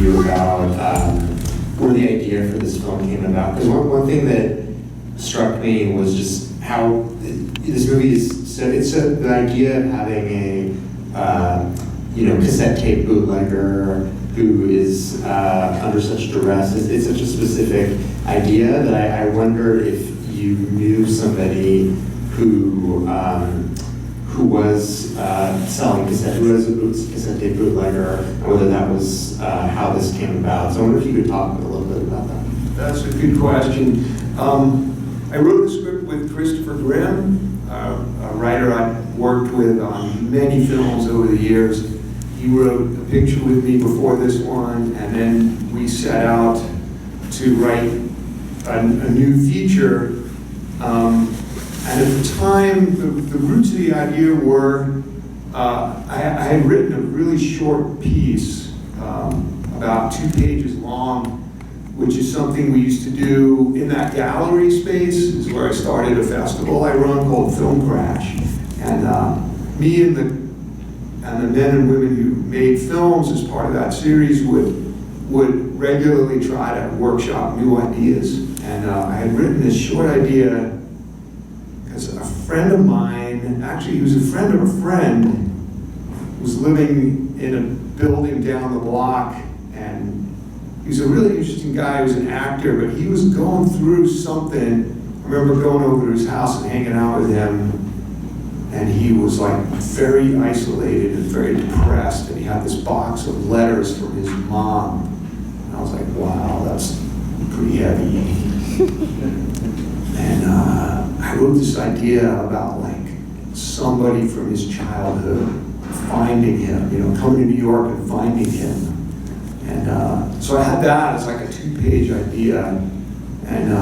you about where the idea for this film came about. Because one thing that struck me was just how this movie is, so it's the idea of having a cassette tape bootlegger who is under such duress. It's such a specific idea that I wonder if you knew somebody who was selling cassette, who was a cassette tape bootlegger, and whether that was how this came about. So I wonder if you could talk a little bit about that. That's a good question. I wrote the script with Christopher Grimm, a writer I've worked with on many films over the years. He wrote a picture with me before this one, and then we set out to write a new feature. And at the time, the roots of the idea were, I had written a really short piece, about 2 pages long, which is something we used to do in that gallery space. Is where I started a festival I run called Film Crash. And me and the men and women who made films as part of that series would regularly try to workshop new ideas. And I had written this short idea because a friend of mine, actually he was a friend of a friend, was living in a building down the block, and he was a really interesting guy. He was an actor, but he was going through something. I remember going over to his house and hanging out with him, and he was like very isolated and very depressed, and he had this box of letters from his mom. And I was like, wow, that's pretty heavy. And I wrote this idea about like somebody from his childhood finding him, coming to New York and finding him. And so I had that as like a 2-page idea. And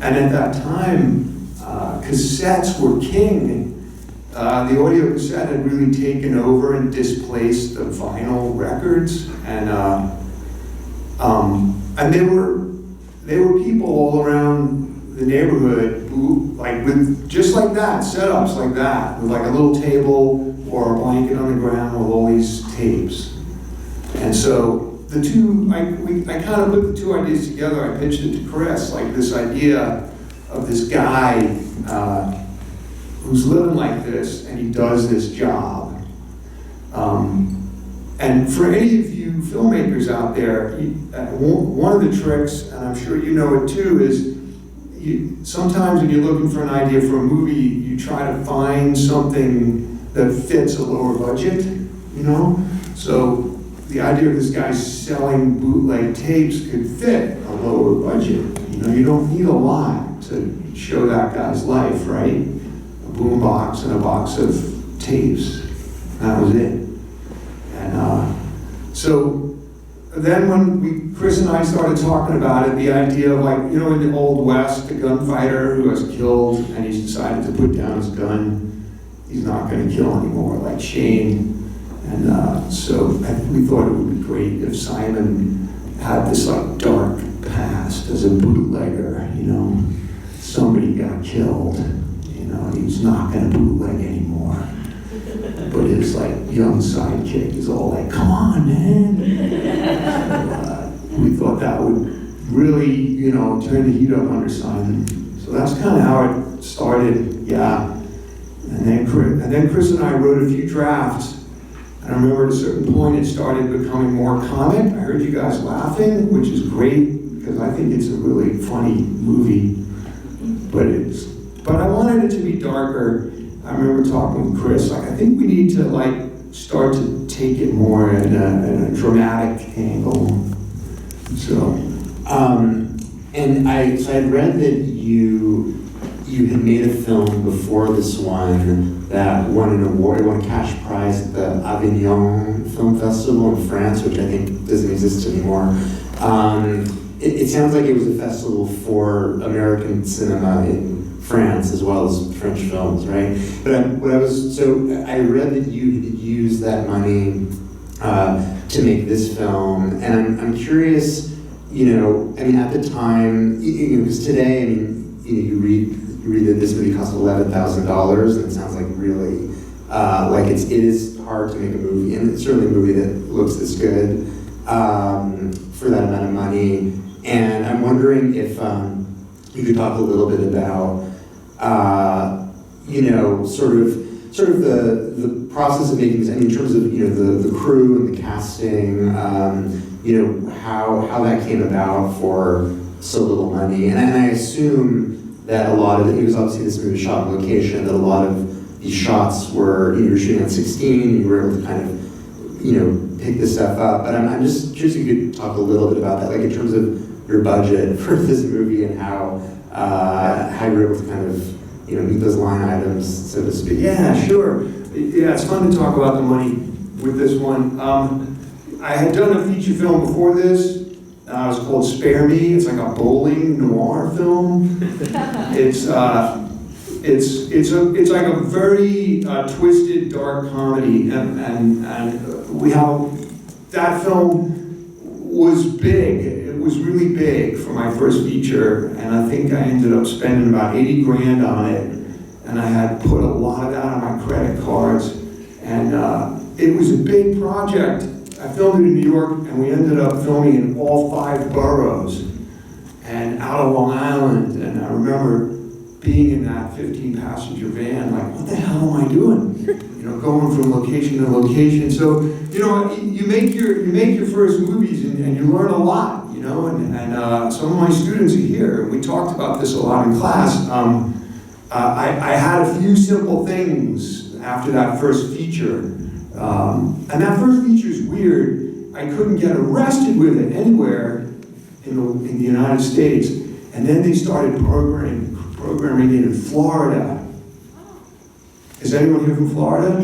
at that time, cassettes were king. The audio cassette had really taken over and displaced the vinyl records. And there were people all around the neighborhood who, like, with just like that, setups like that, with like a little table or a blanket on the ground with all these tapes. And so the two, I kind of put the two ideas together. I pitched it to Chris, like this idea of this guy who's living like this, and he does this job. And for any of you filmmakers out there, one of the tricks, and I'm sure you know it too, is sometimes when you're looking for an idea for a movie, you try to find something that fits a lower budget, So the idea of this guy selling bootleg tapes could fit a lower budget. You don't need a lot to show that guy's life, right? A boombox and a box of tapes. That was it. And so then when Chris and I started talking about it, the idea of like, in the Old West, the gunfighter who has killed and he's decided to put down his gun, he's not going to kill anymore, like Shane. And so we thought it would be great if Simon had this like dark past as a bootlegger, somebody got killed, he's not going to bootleg anymore. But his like young sidekick is all like, come on, man. We thought that would really, turn the heat up under Simon. So that's kind of how it started, yeah. And then Chris and I wrote a few drafts. And I remember at a certain point it started becoming more comic. I heard you guys laughing, which is great because I think it's a really funny movie. But I wanted it to be darker. I remember talking with Chris, like, I think we need to like start to take it more in a dramatic angle. So, and I had read that you had made a film before this one that won an award, won a cash prize at the Avignon Film Festival in France, which I think doesn't exist anymore. It sounds like it was a festival for American cinema in France as well as French films, right? But I read that you had used that money to make this film, and I'm curious, at the time, because today, you read that this movie cost $11,000, and it sounds like really, like it is hard to make a movie, and it's certainly a movie that looks this good. for that amount of money. And I'm wondering if you could talk a little bit about, sort of the process of making this, in terms of, the crew and the casting, how that came about for so little money. And I assume that a lot of it was obviously this movie shot on location, that a lot of these shots were, you were shooting on 16, you were able to kind of, pick this stuff up. But I'm just curious if you could talk a little bit about that, like in terms of your budget for this movie and how you were able to kind of, meet those line items, so to speak. Yeah, sure. Yeah, it's fun to talk about the money with this one. I had done a feature film before this. It was called Spare Me. It's like a bowling noir film. It's like a very twisted, dark comedy, and we have that film was big. It was really big for my first feature, and I think I ended up spending about 80 grand on it, and I had put a lot of that on my credit cards, and it was a big project. I filmed it in New York, and we ended up filming in all 5 boroughs and out of Long Island, and I remember being in that 15-passenger van, like, what the hell am I doing? Going from location to location. So, you make your first movies and you learn a lot, and some of my students are here. We talked about this a lot in class. I had a few simple things after that first feature. And that first feature is weird. I couldn't get arrested with it anywhere in the United States. And then they started programming it in Florida. Is anyone here from Florida?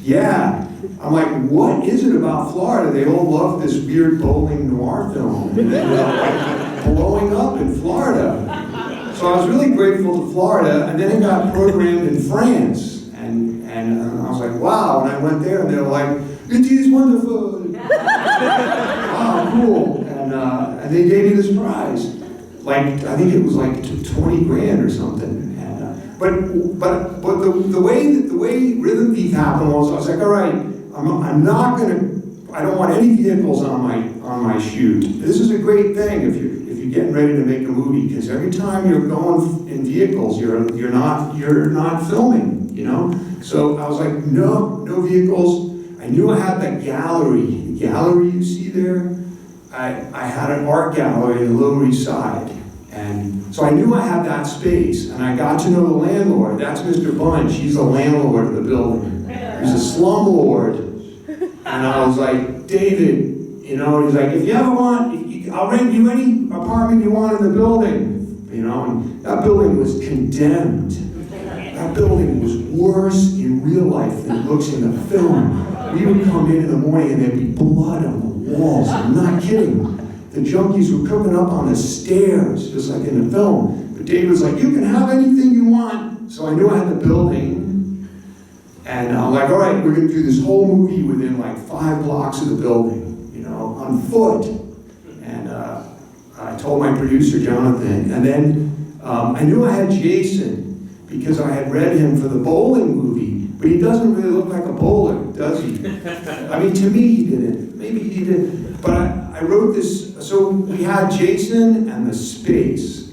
Yeah. I'm like, what is it about Florida? They all love this weird bowling noir film. Blowing up in Florida. So I was really grateful to Florida, and then it got programmed in France. And I was like, wow. And I went there, and they were like, it is wonderful. Wow, cool. And they gave me this prize. Like, I think it was like 20 grand or something. But the way Rhythm Thief happened was, I was like, all right, I don't want any vehicles on my shoot. This is a great thing if you're getting ready to make a movie, because every time you're going in vehicles, you're not filming, So I was like, no vehicles. I knew I had that gallery. The gallery you see there, I had an art gallery in the Lower East Side. And so I knew I had that space, and I got to know the landlord. That's Mr. Bunch. He's the landlord of the building. He's a slumlord. And I was like, David, he's like, if you ever want, I'll rent you any apartment you want in the building. And that building was condemned. That building was worse in real life than it looks in the film. We would come in the morning and there'd be blood on the walls. I'm not kidding. The junkies were cooking up on the stairs, just like in the film. But Dave was like, you can have anything you want. So I knew I had the building. And I'm like, all right, we're going to do this whole movie within like 5 blocks of the building, on foot. And I told my producer, Jonathan. And then I knew I had Jason because I had read him for the bowling movie. But he doesn't really look like a bowler, does he? I mean, to me, he didn't. Maybe he did. But I wrote this, so we had Jason and the space,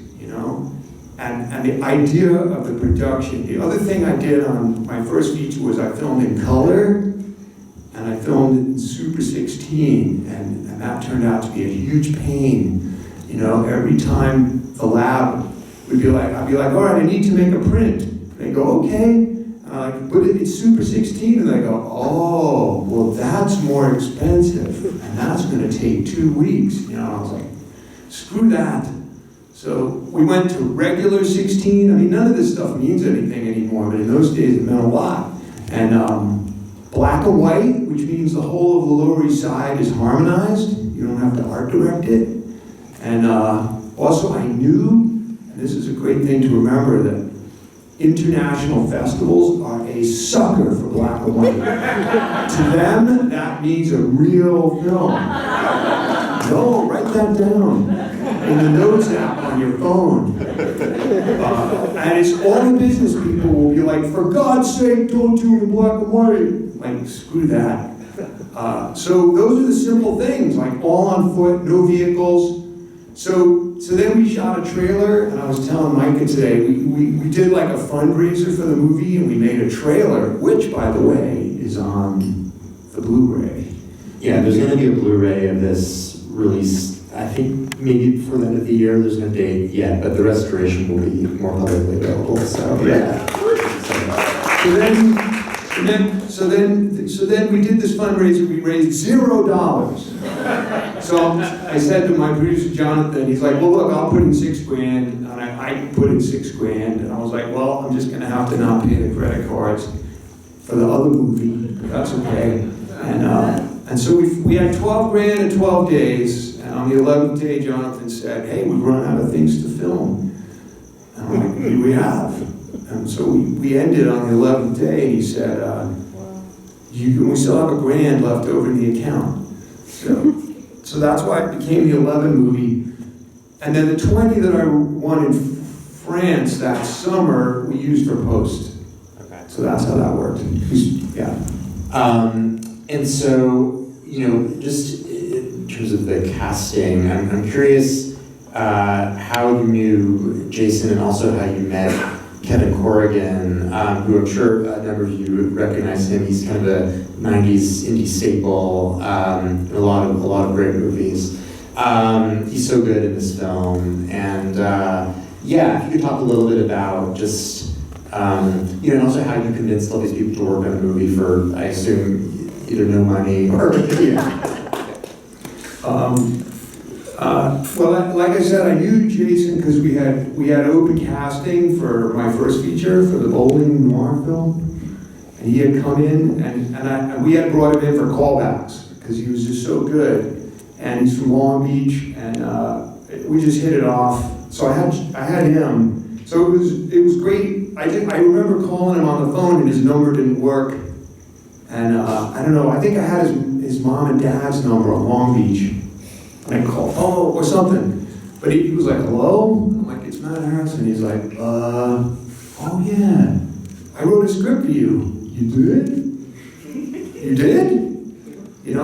and the idea of the production. The other thing I did on my first feature was I filmed in color, and I filmed it in Super 16, and that turned out to be a huge pain. Every time the lab would be like, I'd be like, all right, I need to make a print. And they go, okay. But it's Super 16, and they go, oh, well, that's more expensive, and that's going to take 2 weeks. I was like, screw that. So we went to regular 16. I mean, none of this stuff means anything anymore, but in those days it meant a lot. And black and white, which means the whole of the Lower East Side is harmonized. You don't have to art direct it. And also I knew, and this is a great thing to remember, that international festivals are a sucker for black and white. To them, that means a real film. No, write that down in the Notes app on your phone. And it's all the business people will be like, for God's sake, don't do it in black and white. Like, screw that. So those are the simple things, like all on foot, no vehicles. So then we shot a trailer, and I was telling Micah today, we did like a fundraiser for the movie, and we made a trailer, which, by the way, is on the Blu-ray. Yeah, there's going to be a Blu-ray of this release. I think maybe before the end of the year. There's no date yet, but the restoration will be more publicly available. So yeah. So then we did this fundraiser. We raised $0. So I said to my producer Jonathan, he's like, "Well, look, I'll put in $6,000,000," and I put in $6,000,000, and I was like, "Well, I'm just gonna have to not pay the credit cards for the other movie. But that's okay." And so we had $12,000 in 12 days, and on the 11th day, Jonathan said, "Hey, we've run out of things to film." And I'm like, "We have." And so we ended on the 11th day, and he said, we still have $1,000,000 left over in the account. So that's why it became the 11 movie. And then the 20 that I won in France that summer, we used for post. Okay. So that's how that worked. Yeah. And so, just in terms of the casting, I'm curious how you knew Jason and also how you met Kevin Corrigan, who I'm sure a number of you recognize him. He's kind of a 90s indie staple in a lot of great movies. He's so good in this film. And if you could talk a little bit about just, and also how you convinced all these people to work on a movie for, I assume, either no money or, Well, like I said, I knew Jason because we had open casting for my first feature for the bowling noir film, and he had come in, and we had brought him in for callbacks because he was just so good, and he's from Long Beach, and we just hit it off. So I had him. So it was great. I remember calling him on the phone, and his number didn't work, and I don't know. I think I had his mom and dad's number on Long Beach. And I called, or something. But he was like, "Hello?" I'm like, "It's Matt Harrison." He's like, "Oh yeah, I wrote a script for you." "You did? You did?"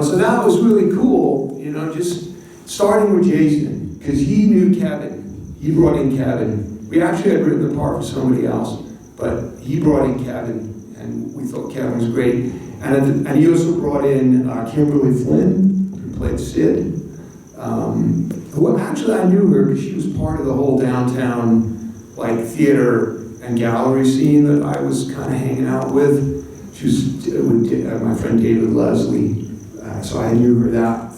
So that was really cool, just starting with Jason, because he knew Kevin. He brought in Kevin. We actually had written the part for somebody else, but he brought in Kevin, and we thought Kevin was great. And he also brought in Kimberly Flynn, who played Sid. Who actually I knew her because she was part of the whole downtown theater and gallery scene that I was kind of hanging out with. She was with my friend David Leslie, so I knew her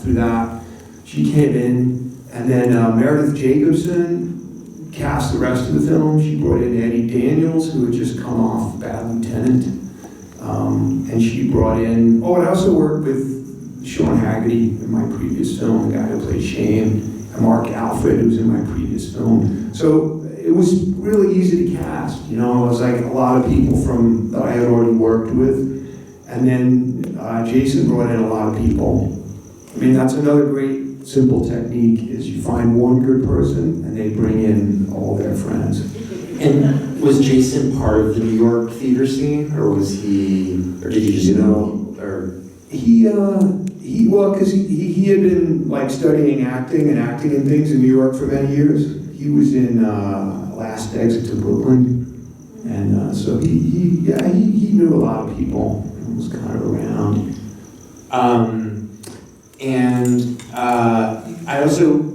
through that. She came in, and then Meredith Jacobson cast the rest of the film. She brought in Eddie Daniels, who had just come off Bad Lieutenant, and she brought in. Oh, and I also worked with Sean Haggerty in my previous film, the guy who played Shane, and Mark Alfred, who was in my previous film. So it was really easy to cast. It was like a lot of people that I had already worked with. And then Jason brought in a lot of people. I mean, that's another great simple technique, is you find one good person and they bring in all their friends. And was Jason part of the New York theater scene, or did you just or? Because he had been studying acting and things in New York for many years. He was in Last Exit to Brooklyn, and so he knew a lot of people and was kind of around.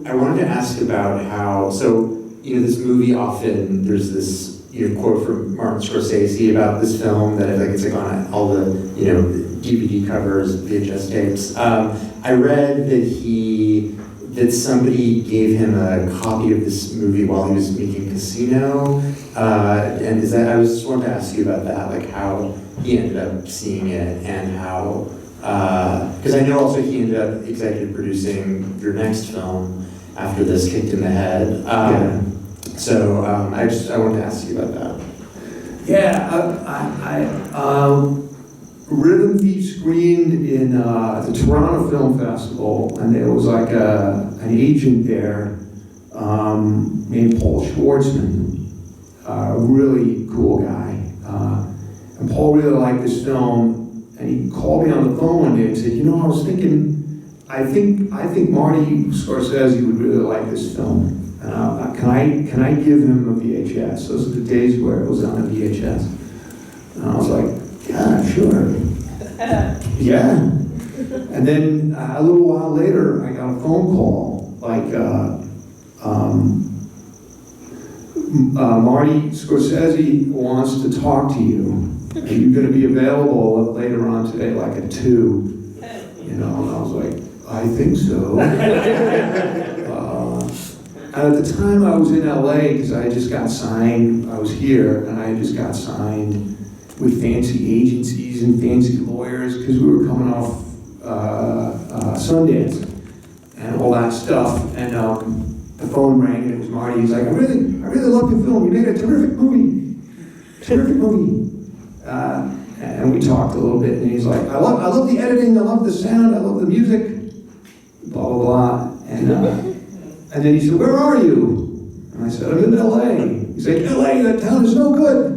I wanted to ask about how, this movie often, there's this quote from Martin Scorsese about this film that it's on all the DVD covers, VHS tapes. I read that somebody gave him a copy of this movie while he was making Casino, and I was just wanted to ask you about that, how he ended up seeing it, and how, because I know also he ended up executive producing your next film after this, Kicked in the Head. So I wanted to ask you about that. Yeah, Rhythm Thief screened in the Toronto Film Festival, and there was an agent there named Paul Schwartzman, a really cool guy. And Paul really liked this film, and he called me on the phone one day and said, you know, I was thinking, I think Marty Scorsese would really like this film. Can I give him a VHS? Those are the days where it was on a VHS. And I was like, yeah, sure. Yeah. And then a little while later, I got a phone call, like, Marty Scorsese wants to talk to you. Are you going to be available later on today, like at 2? You know, and I was like, I think so. And at the time I was in LA, because I just got signed, I was here, and I just got signed with fancy agencies and fancy lawyers, because we were coming off Sundance and all that stuff. And the phone rang, and it was Marty. He's like, I really love your film. You made a terrific movie. Terrific movie. And we talked a little bit, and he's like, I love the editing, I love the sound, I love the music, blah, blah, blah. And then he said, where are you? And I said, I'm in LA. He's like, LA, that town is no good.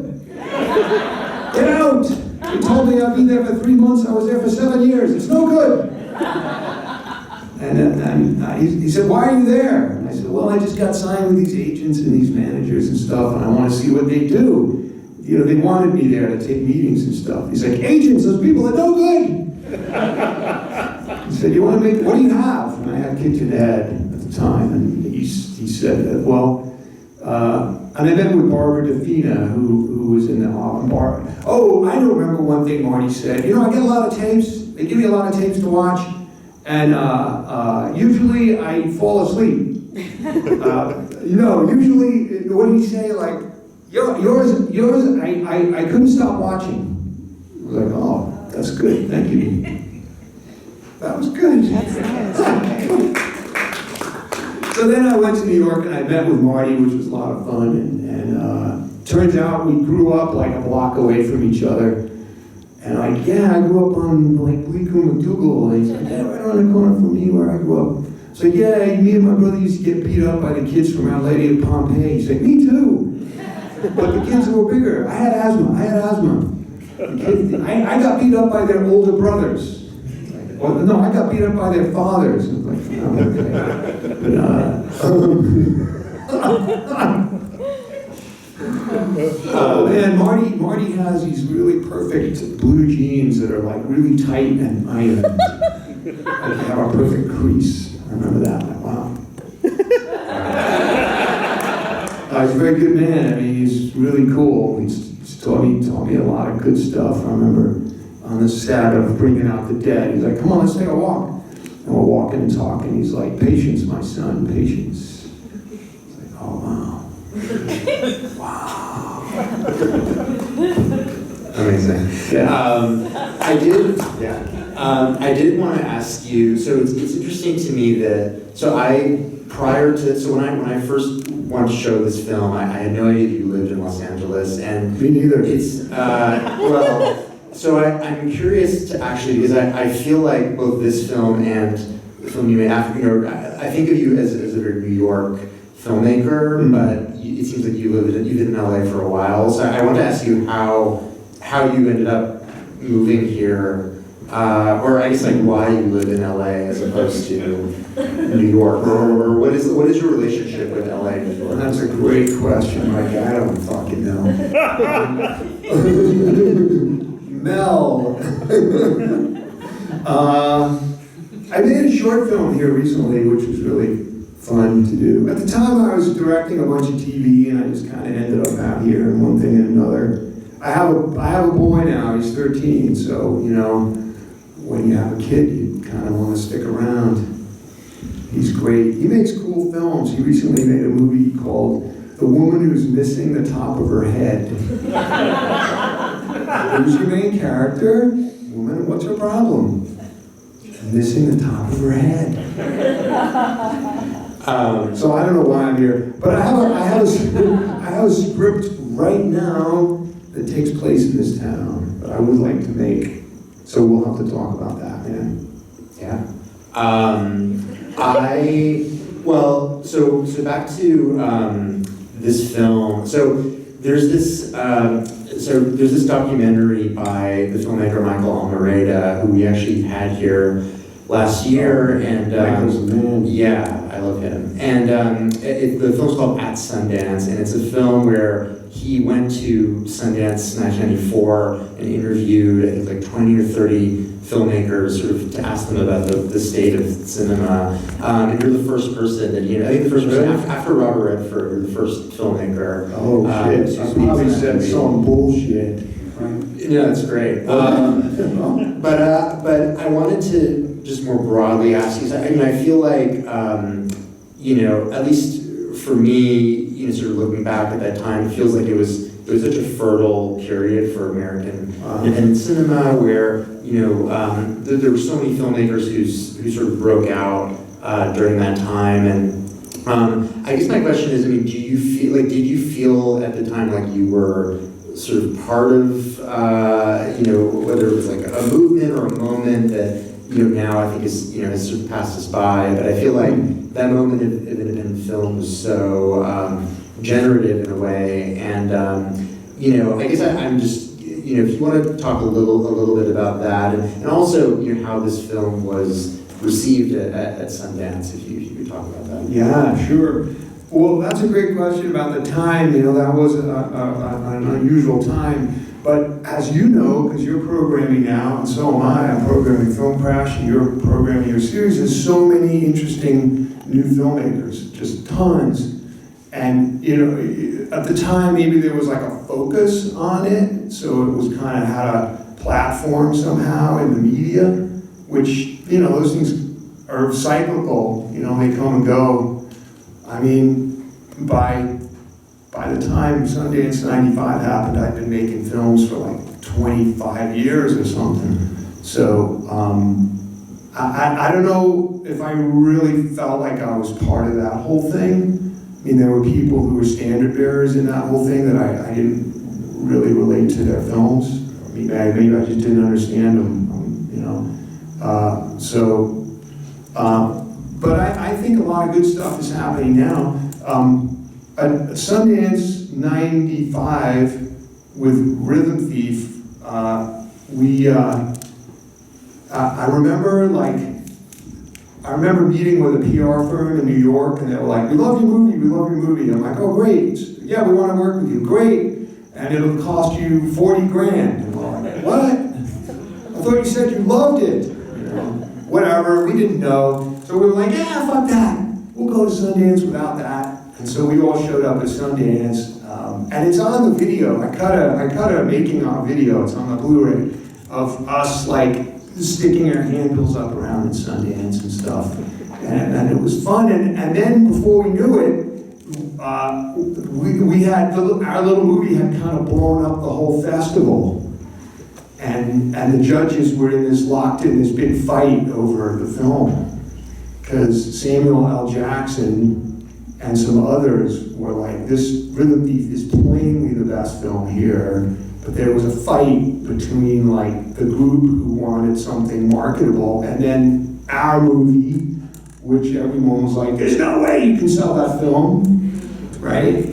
Get out. They told me I'd be there for 3 months. I was there for 7 years. It's no good. And then he said, why are you there? And I said, well, I just got signed with these agents and these managers and stuff, and I want to see what they do. You know, they wanted me there to take meetings and stuff. He's like, agents, those people are no good. He said, you want to make, what do you have? And I had Kitchen Ed at the time, and he said, well, and I met with Barbara Defina, who was in the bar. Oh, I don't remember one thing Marty said. You know, I get a lot of tapes. They give me a lot of tapes to watch, and usually I fall asleep. You know, usually, what did he say? Like, yours, I couldn't stop watching. I was like, oh, that's good, thank you. That was good. That's nice. So then I went to New York and I met with Marty, which was a lot of fun. And turns out we grew up like a block away from each other. And like, yeah, I grew up on like Bleecker McDougal. And he's like, yeah, right around the corner from me where I grew up. So yeah, me and my brother used to get beat up by the kids from Our Lady of Pompeii. He's like, me too. But the kids were bigger. I had asthma. I got beat up by their older brothers. Well, no, I got beat up by their fathers. I was like, oh, okay. But, oh man, Marty has these really perfect blue jeans that are like really tight and ironed. Like they have a perfect crease. I remember that. Like, wow. He's a very good man. I mean, he's really cool. He's taught me a lot of good stuff. I remember on the set of Bringing Out the Dead, he's like, come on, let's take a walk. And we're walking and talking. He's like, patience, my son, patience. It's like, oh, wow. Amazing. Yeah. I did want to ask you, so it's interesting to me that, when I first wanted to show this film, I had no idea that you lived in Los Angeles, and Me neither. It's, so I'm curious to actually, because I feel like both this film and the film you made after, I think of you as a very New York filmmaker, but it seems like you've lived in LA for a while. So I want to ask you how you ended up moving here, or I guess like why you live in LA as opposed to New York, or what is your relationship with LA and New York? That's a great question, Micah. I don't fucking know. Mel. I made a short film here recently, which was really fun to do. At the time, I was directing a bunch of TV, and I just kind of ended up out here and one thing and another. I have a boy now. He's 13, so you know, when you have a kid, you kind of want to stick around. He's great. He makes cool films. He recently made a movie called The Woman Who's Missing the Top of Her Head. Who's your main character? Woman, what's her problem? Missing the top of her head. So I don't know why I'm here, but I have a script right now that takes place in this town that I would like to make. So we'll have to talk about that, man. Yeah. So back to this film. So there's this so there's this documentary by the filmmaker Michael Almereyda, who we actually had here last year, and Michael's the man. yeah, I love him. And the film's called At Sundance, and it's a film where he went to Sundance 1994 and interviewed, I think, like 20 or 30 filmmakers, sort of to ask them about the state of cinema. And you're the first person that, I think the first person after Robert Redford, you're the first filmmaker. Oh, shit. I probably said some bullshit. Yeah, that's great. But I wanted to just more broadly ask you, I feel like, at least for me, sort of looking back at that time, it feels like it was such a fertile period for American independent cinema, where there were so many filmmakers who sort of broke out during that time. And I guess my question is, did you feel at the time like you were sort of part of, whether it was like a movement or a moment that now I think is has sort of passed us by, but I feel like that moment of independent film was so generative in a way, and I guess I'm just if you want to talk a little bit about that, and also how this film was received at Sundance, if you could talk about that. Yeah, sure. Well, that's a great question about the time. That was an unusual time. But as you know, because you're programming now, and so am I, I'm programming Film Crash, and you're programming your series, there's so many interesting new filmmakers, just tons. And, at the time, maybe there was like a focus on it, so it was kind of had a platform somehow in the media, which, those things are cyclical, they come and go. By the time Sundance 95 happened, I'd been making films for like 25 years or something. So I don't know if I really felt like I was part of that whole thing. There were people who were standard bearers in that whole thing that I didn't really relate to their films. Maybe I just didn't understand them, But I think a lot of good stuff is happening now. At Sundance 95 with Rhythm Thief, I remember meeting with a PR firm in New York, and they were like, we love your movie. I'm like, oh great, yeah, we want to work with you, great. And it'll cost you $40,000. And we're like, what? I thought you said you loved it. Whatever, we didn't know. So we were like, yeah, fuck that. We'll go to Sundance without that. And so we all showed up at Sundance. And it's on the video. I cut a making of video, it's on the Blu-ray, of us sticking our handbills up around at Sundance and stuff. And it was fun. And then before we knew it, we had, our little movie had kind of blown up the whole festival. And the judges were locked in this big fight over the film. Because Samuel L. Jackson and some others were like, this Rhythm Thief is plainly the best film here. But there was a fight between the group who wanted something marketable and then our movie, which everyone was like, there's no way you can sell that film, right?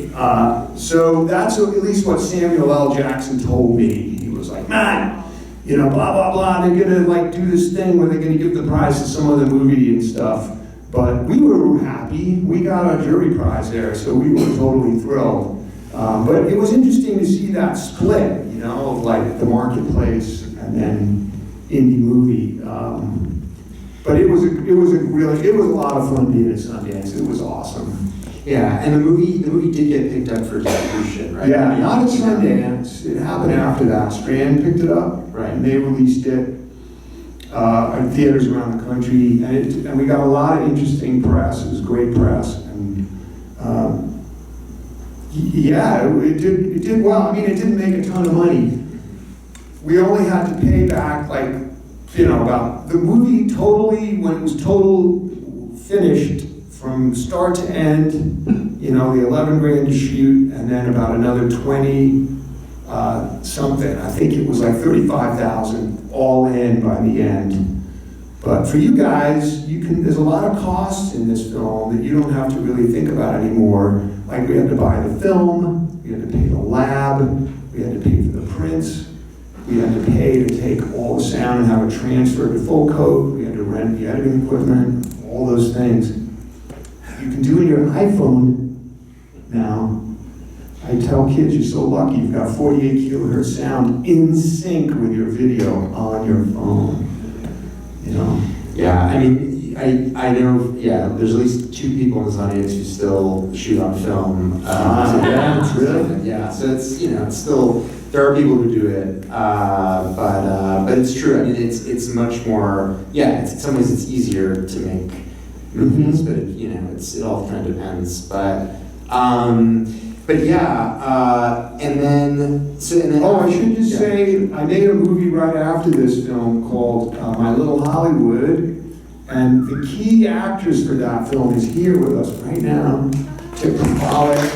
So that's at least what Samuel L. Jackson told me. He was like, man, blah, blah, blah, they're gonna do this thing where they're gonna give the prize to some other movie and stuff. But we were happy. We got a jury prize there, so we were totally thrilled. But it was interesting to see that split, of the marketplace and then indie movie. But it was a lot of fun being at Sundance. It was awesome. Yeah, and the movie did get picked up for distribution, right? Yeah, not at Sundance. It happened after that. Strand picked it up, right? And they released it at theaters around the country, and we got a lot of interesting press. It was great press, and it did well. It didn't make a ton of money. We only had to pay back about the movie totally, when it was total finished from start to end, the $11,000 to shoot, and then about another 20 something. I think it was like 35,000 all in by the end. But for you guys, there's a lot of costs in this film that you don't have to really think about anymore. We had to buy the film, we had to pay the lab, we had to pay for the prints. We had to pay to take all the sound and have it transferred to full coat. We had to rent the editing equipment, all those things. You can do in your iPhone now. I tell kids, you're so lucky, you've got 48 kilohertz sound in sync with your video on your phone. You know? Yeah, I mean, I know, yeah, there's at least 2 people in this audience who still shoot on film. Yeah, really? Yeah, so it's, you know, it's still, there are people who do it, but it's true. I mean, it's much more, yeah, in some ways it's easier to make movies, but you know, it all kind of depends. But yeah, and then Oh, I should just say, I made a movie right after this film called My Little Hollywood, and the key actress for that film is here with us right now, Tipper Pollak.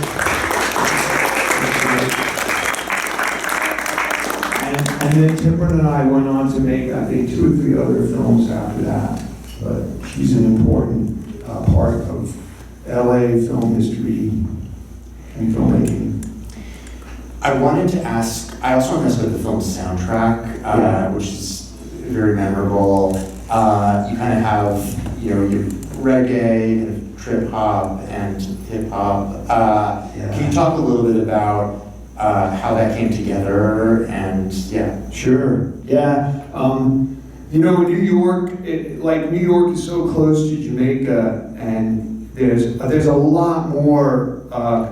And then Tipper and I went on to make, I think, 2 or 3 other films after that. But she's an important part of LA film history and filmmaking. I wanted to ask, I also want to ask about the film's soundtrack, which is very memorable. You kind of have, you know, your reggae, kind of trip hop and hip hop. Can you talk a little bit about how that came together? And yeah. Sure. Yeah. You know, New York, New York is so close to Jamaica, and there's a lot more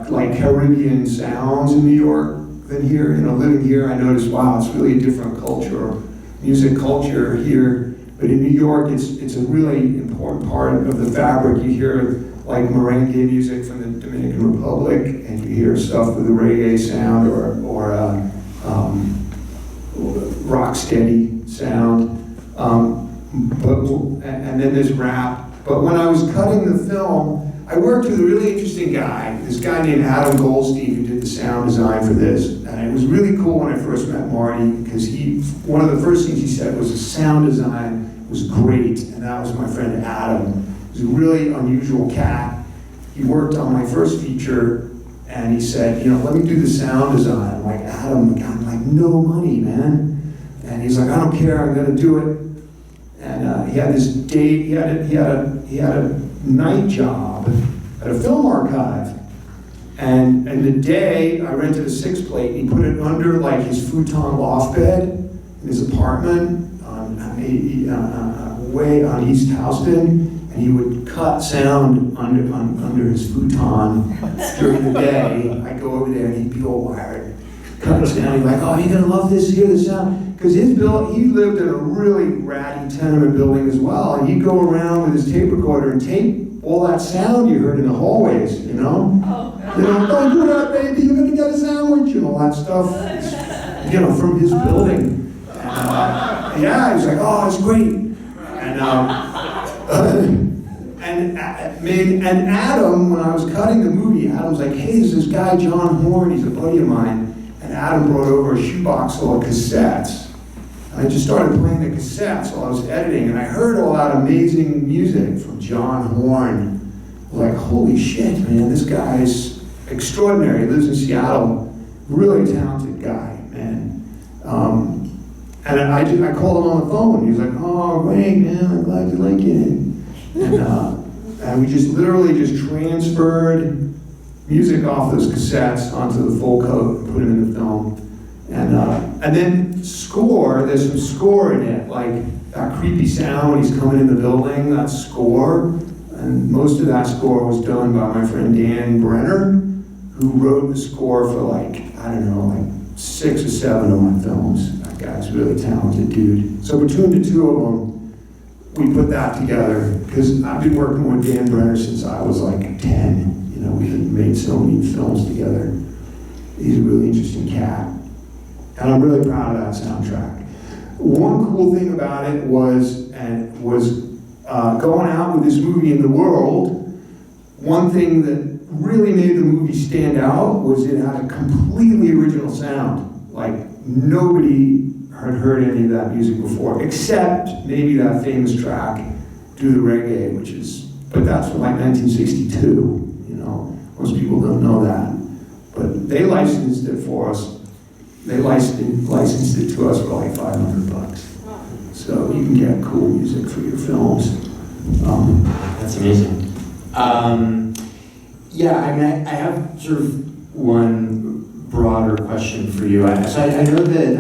like Caribbean sounds in New York than here. You know, living here, I noticed, wow, it's really a different culture, music culture here. But in New York, it's a really important part of the fabric. You hear like merengue music from the Dominican Republic, and you hear stuff with a reggae sound or rock steady sound. And then there's rap. But when I was cutting the film, I worked with a really interesting guy, this guy named Adam Goldstein, who did the sound design for this. And it was really cool when I first met Marty, because one of the first things he said was the sound design was great, and that was my friend Adam. He was a really unusual cat. He worked on my first feature, and he said, you know, let me do the sound design. I'm like, Adam, I'm like, no money, man. And he's like, I don't care, I'm gonna do it. And he had this date, he had a night job at a film archive. And the day, I rented a 6-plate, and he put it under like his futon loft bed in his apartment way on East Houston, and he would cut sound under his futon during the day. I'd go over there and he'd be all wired, cut sound. He'd be like, oh, you're gonna love this, hear the sound. Because he lived in a really ratty tenement building as well, and he'd go around with his tape recorder and tape all that sound you heard in the hallways, you know? You know, don't do that, baby, you're gonna get a sandwich, and all that stuff, you know, from his building. Yeah, he was like, oh, it's great. And Adam, when I was cutting the movie, Adam's like, hey, there's this guy, John Horn, he's a buddy of mine. And Adam brought over a shoebox full of cassettes. And I just started playing the cassettes while I was editing, and I heard all that amazing music from John Horn. I was like, holy shit, man, this guy's extraordinary. He lives in Seattle. Really talented guy, man. And I called him on the phone. He was like, oh, great, man, I'm glad you like it. And we just literally just transferred music off those cassettes onto the full coat and put them in the film. And then score, there's some score in it, like that creepy sound when he's coming in the building, that score. And most of that score was done by my friend Dan Brenner, who wrote the score for like 6 or 7 of my films. That guy's a really talented dude. So between the 2 of them, we put that together, because I've been working with Dan Brenner since I was like 10. You know, we had made so many films together. He's a really interesting cat. And I'm really proud of that soundtrack. One cool thing about it was going out with this movie in the world. One thing that really made the movie stand out was it had a completely original sound. Like, nobody had heard any of that music before, except maybe that famous track, Do the Reggae, but that's from like 1962, you know. Most people don't know that. But they licensed it for us. they licensed it to us for like $500. So you can get cool music for your films. That's amazing. Yeah, I mean, I have sort of one broader question for you. So I know that,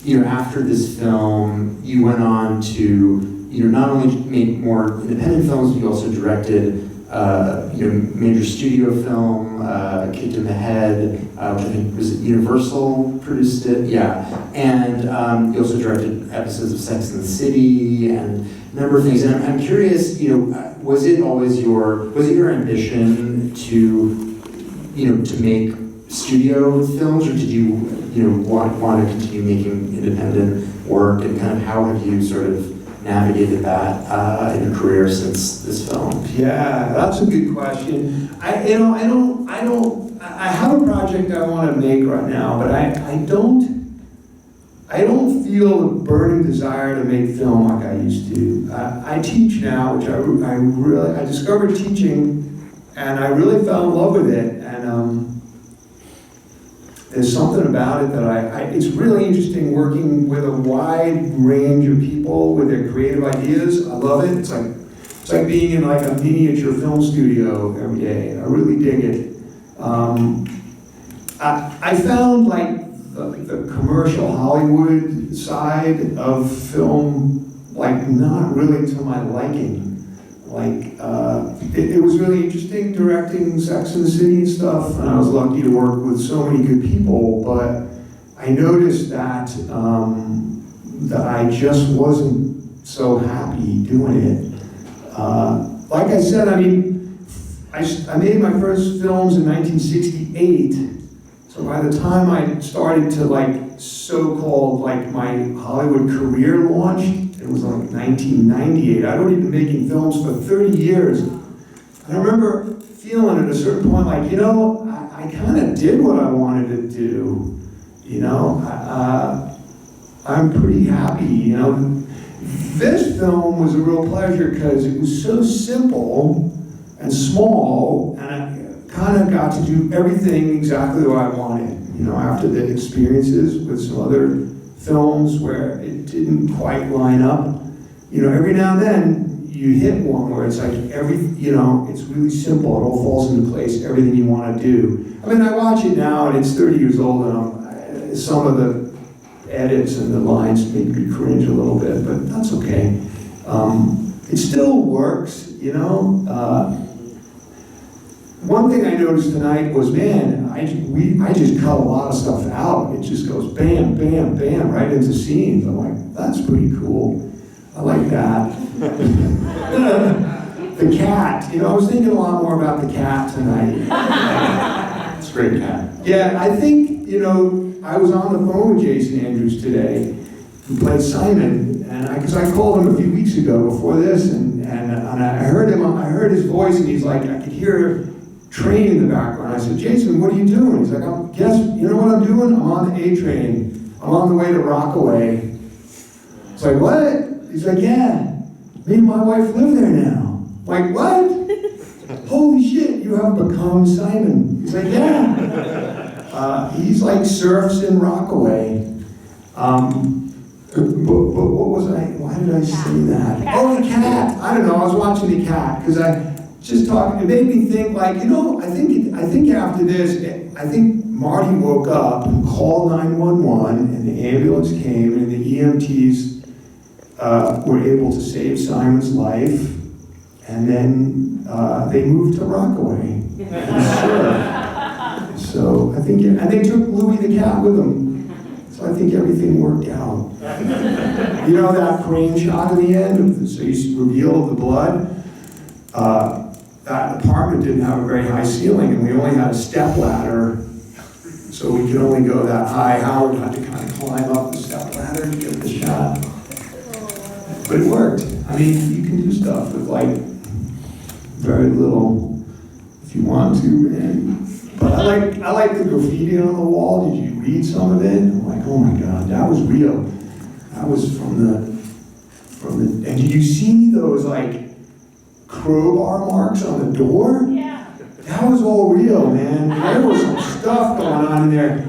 you know, after this film, you went on to, you know, not only make more independent films, but you also directed, you know, major studio film, Kicked in the Head, which I think was Universal produced it, yeah. And you also directed episodes of Sex and the City and a number of things. And I'm curious, you know, was it your ambition to, you know, to make studio films, or did you know, want to continue making independent work, and kind of how have you sort of navigated that in your career since this film? Yeah, that's a good question. I have a project I want to make right now, but I don't feel a burning desire to make film like I used to. I teach now, which I discovered teaching, and I really fell in love with it. And there's something about it that it's really interesting working with a wide range of people with their creative ideas. I love it. It's like being in like a miniature film studio every day. I really dig it. I found like the commercial Hollywood side of film like not really to my liking. Like, it was really interesting directing Sex and the City and stuff, and I was lucky to work with so many good people, but I noticed that that I just wasn't so happy doing it. Like I said, I mean, I made my first films in 1968, so by the time I started to like so-called like my Hollywood career launched, it was like 1998. I'd already been making films for 30 years. And I remember feeling at a certain point like, you know, I kind of did what I wanted to do. You know, I'm pretty happy, you know. This film was a real pleasure because it was so simple and small, and I kind of got to do everything exactly the way I wanted. You know, after the experiences with some other films where it didn't quite line up. You know, every now and then you hit one where it's like you know, it's really simple, it all falls into place, everything you want to do. I mean, I watch it now and it's 30 years old and some of the edits and the lines make me cringe a little bit, but that's okay. It still works, you know. One thing I noticed tonight was, man, I just cut a lot of stuff out. It just goes bam, bam, bam, right into scenes. I'm like, that's pretty cool. I like that. The cat, you know, I was thinking a lot more about the cat tonight. It's a great cat. Yeah, I think, you know, I was on the phone with Jason Andrews today, who plays Simon, and because I called him a few weeks ago before this, and I heard his voice, and he's like, I could hear train in the background. I said, Jason, what are you doing? He's like, you know what I'm doing? I'm on the A train. I'm on the way to Rockaway. It's like, what? He's like, yeah, me and my wife live there now. I'm like, what? Holy shit, you have become Simon. He's like, yeah. He's like surfs in Rockaway. But what was why did I say that? Oh, the cat. I don't know, I was watching the cat, because it made me think, like, you know, I think after this, I think Marty woke up and called 911, and the ambulance came, and the EMTs were able to save Simon's life, and then they moved to Rockaway. Sure. So I think, and they took Louie the cat with them. So I think everything worked out. You know that crane shot at the end, so you reveal the blood? That apartment didn't have a very high ceiling, and we only had a step ladder, so we could only go that high. Howard had to kind of climb up the step ladder to get the shot. But it worked. I mean, you can do stuff with like very little if you want to, man. But I like the graffiti on the wall. Did you read some of it? I'm like, oh my God, that was real. That was from the, and did you see those like crowbar marks on the door? Yeah. That was all real, man. There was some stuff going on in there.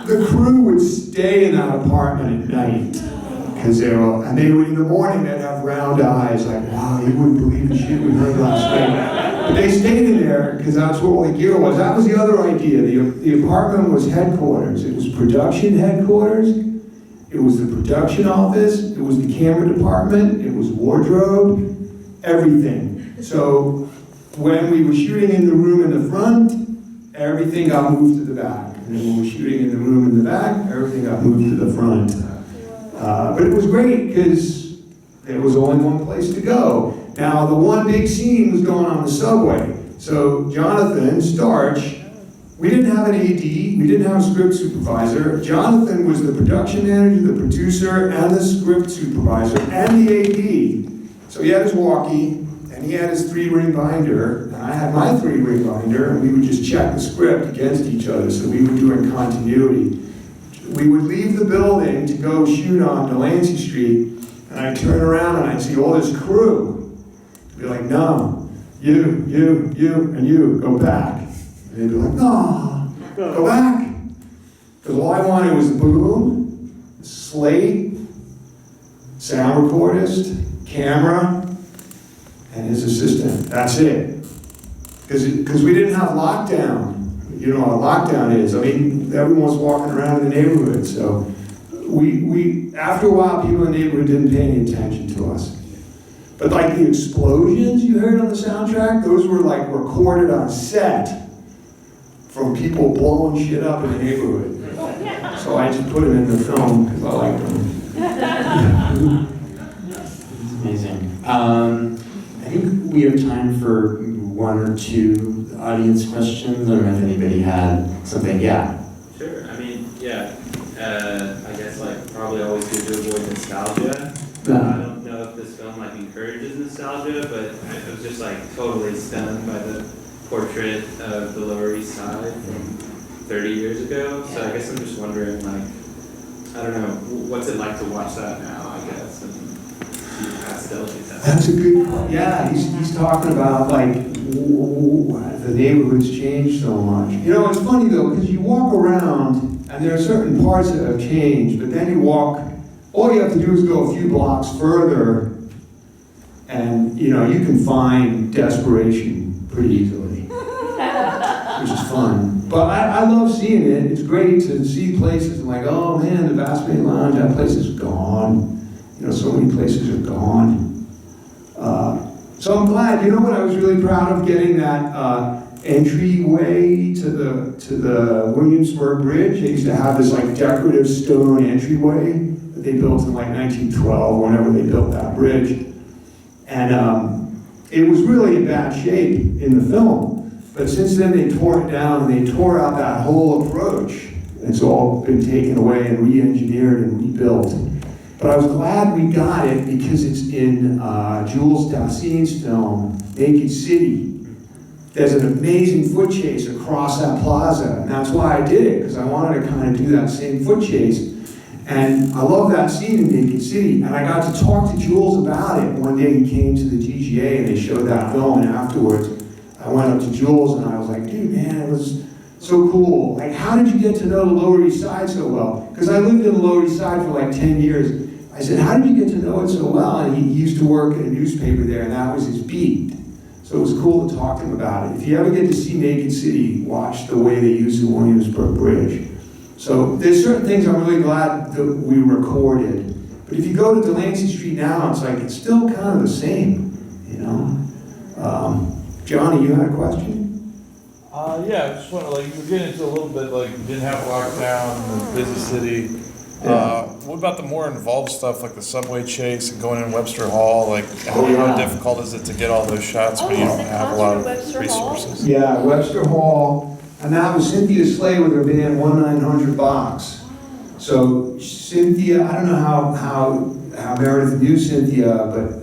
the crew would stay in that apartment at night. Because they would, in the morning, they'd have round eyes, like, wow, you wouldn't believe the shit we heard last night. But they stayed in there because that's where all the gear was. That was the other idea. The apartment was headquarters. It was production headquarters. It was the production office. It was the camera department. It was wardrobe, everything. So when we were shooting in the room in the front, everything got moved to the back. And then when we were shooting in the room in the back, everything got moved to the front. But it was great because there was only one place to go. Now, the one big scene was going on the subway. So Jonathan Starch, we didn't have an AD, we didn't have a script supervisor. Jonathan was the production manager, the producer, and the script supervisor, and the AD. So he had his walkie, and he had his 3-ring binder, and I had my 3-ring binder, and we would just check the script against each other, so we were doing continuity. We would leave the building to go shoot on Delancey Street, and I'd turn around and I'd see all this crew. Be like, no, you, and you, go back. And they'd be like, no, go back. Because all I wanted was the boom, slate, sound recordist, camera, and his assistant. That's it. Because we didn't have lockdown. You know what lockdown is. I mean, everyone's walking around in the neighborhood. So we after a while, people in the neighborhood didn't pay any attention to us. But like the explosions you heard on the soundtrack, those were like recorded on set from people blowing shit up in the neighborhood. So I just put them in the film because I liked them. Amazing. I think we have time for 1 or 2 audience questions. I don't know if anybody had something. Yeah. Sure. I mean, yeah. I guess like probably always good to avoid nostalgia. I don't know if this film like encourages nostalgia, but I was just like totally stunned by the portrait of the Lower East Side from 30 years ago. So I guess I'm just wondering, like, I don't know, what's it like to watch that now? I guess and see past delicatessen. That's a good point. Yeah, he's talking about like the neighborhood's changed so much. You know, it's funny though, because you walk around and there are certain parts that have changed, but then you walk, all you have to do is go a few blocks further and, you know, you can find desperation pretty easily, which is fun. But I love seeing it. It's great to see places like, oh man, the Bass Bay Lounge, that place is gone. You know, so many places are gone. So I'm glad, you know what, I was really proud of getting that entryway to the Williamsburg Bridge. They used to have this like decorative stone entryway that they built in like 1912, whenever they built that bridge. And it was really in bad shape in the film. But since then they tore it down and they tore out that whole approach. It's all been taken away and re-engineered and rebuilt. But I was glad we got it because it's in Jules Dacine's film, Naked City. There's an amazing foot chase across that plaza, and that's why I did it, because I wanted to kind of do that same foot chase. And I love that scene in Naked City, and I got to talk to Jules about it. One day he came to the GGA and they showed that film, and afterwards I went up to Jules and I was like, dude, man, it was so cool. Like, how did you get to know the Lower East Side so well? Because I lived in the Lower East Side for like 10 years. I said, how did you get to know it so well? And he used to work in a newspaper there, and that was his beat. So it was cool to talk to him about it. If you ever get to see Naked City, watch the way they use the Williamsburg Bridge. So there's certain things I'm really glad that we recorded. But if you go to Delancey Street now, it's like, it's still kind of the same, you know? Johnny, you had a question? Yeah, I just want to, like, you were getting into a little bit, like, you didn't have lockdown, the busy city. What about the more involved stuff, like the subway chase and going in Webster Hall? Like, how difficult is it to get all those shots when you don't have a lot of resources? Yeah, Webster Hall, and that was Cynthia Slay with her band 1-900 Box. So Cynthia, I don't know how Meredith knew Cynthia, but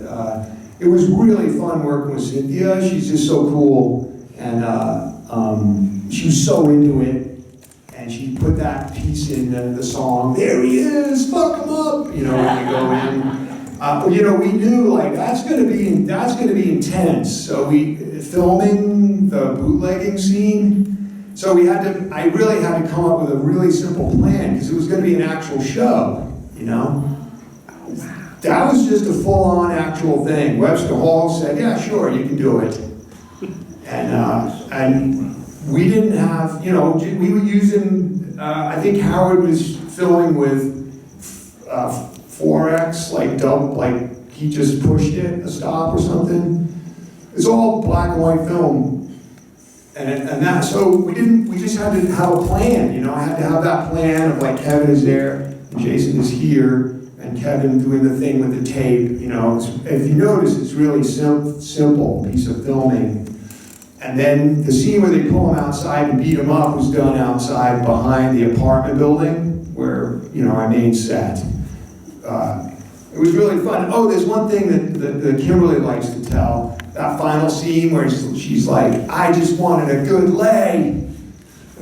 it was really fun working with Cynthia. She's just so cool, and she was so into it. And she put that piece in the song, there he is, fuck him up, you know, when we go in. You know, we knew, like, that's gonna be intense. So filming the bootlegging scene, So I really had to come up with a really simple plan, because it was gonna be an actual show, you know? That was just a full-on actual thing. Webster Hall said, yeah, sure, you can do it. And we didn't have, you know, we were using, I think Howard was filming with 4X, like double, like he just pushed it, a stop or something. It's all black and white film. And that, so we just had to have a plan, you know, I had to have that plan of like Kevin is there, and Jason is here, and Kevin doing the thing with the tape, you know. If you notice, it's really simple piece of filming. And then the scene where they pull him outside and beat him up was done outside behind the apartment building where, you know, our main set. It was really fun. Oh, there's one thing that Kimberly likes to tell. That final scene where she's like, I just wanted a good lay.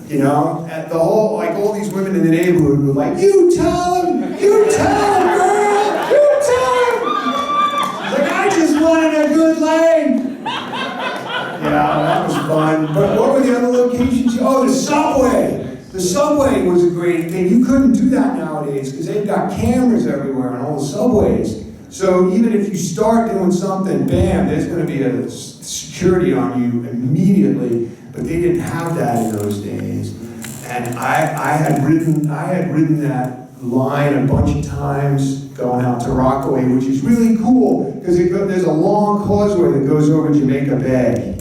You know, and the whole, like all these women in the neighborhood were like, you tell him, girl, you tell him. Like, I just wanted a good lay. Yeah, that was fun. But what were the other locations? Oh, the subway. The subway was a great thing. You couldn't do that nowadays because they've got cameras everywhere on all the subways. So even if you start doing something, bam, there's going to be a security on you immediately. But they didn't have that in those days. And I had ridden that line a bunch of times going out to Rockaway, which is really cool because there's a long causeway that goes over Jamaica Bay.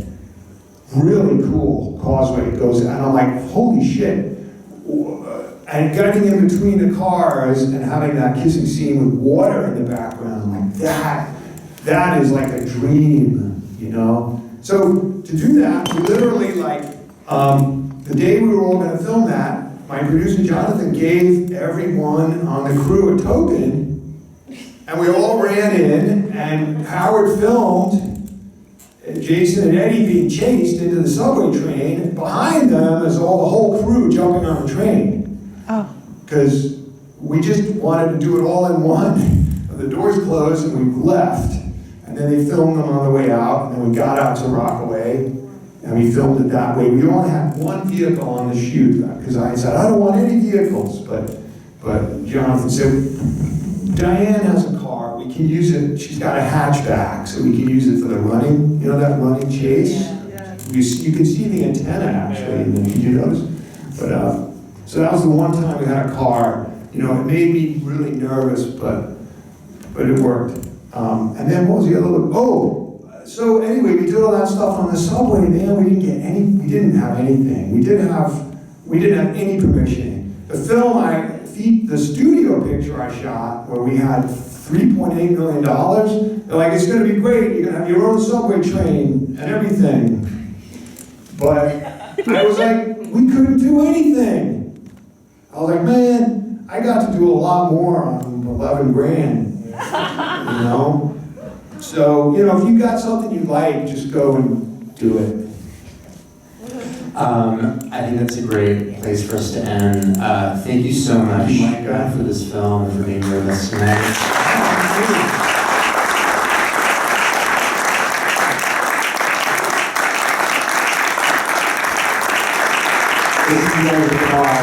Really cool causeway. It goes, and I'm like, holy shit. And getting in between the cars and having that kissing scene with water in the background, like that is like a dream, you know? So to do that, we literally like, the day we were all gonna film that, my producer Jonathan gave everyone on the crew a token, and we all ran in, and Howard filmed Jason and Eddie being chased into the subway train, and behind them is all the whole crew jumping on the train. Oh. Because we just wanted to do it all in one. The doors closed and we left. And then they filmed them on the way out, and then we got out to Rockaway, and we filmed it that way. We only had one vehicle on the shoot, because I said, I don't want any vehicles. But Jonathan said, Diane has a car, we can use it, she's got a hatchback, so we can use it for the running, you know that running chase? Yeah. You can see the antenna actually, did you notice? But, so that was the one time we had a car. You know, it made me really nervous, but it worked. And then what was the other one? Oh, so anyway, we did all that stuff on the subway, man, we didn't have anything. We didn't have any permission. The film the studio picture I shot, where we had $3.8 million, they're like, it's gonna be great, you're gonna have your own subway train and everything. But I was like, we couldn't do anything. I was like, man, I got to do a lot more on 11 grand, you know? So, you know, if you got something you like, just go and do it. I think that's a great place for us to end. Thank you so much, Micah, for this film and for being here with us tonight. This is the car.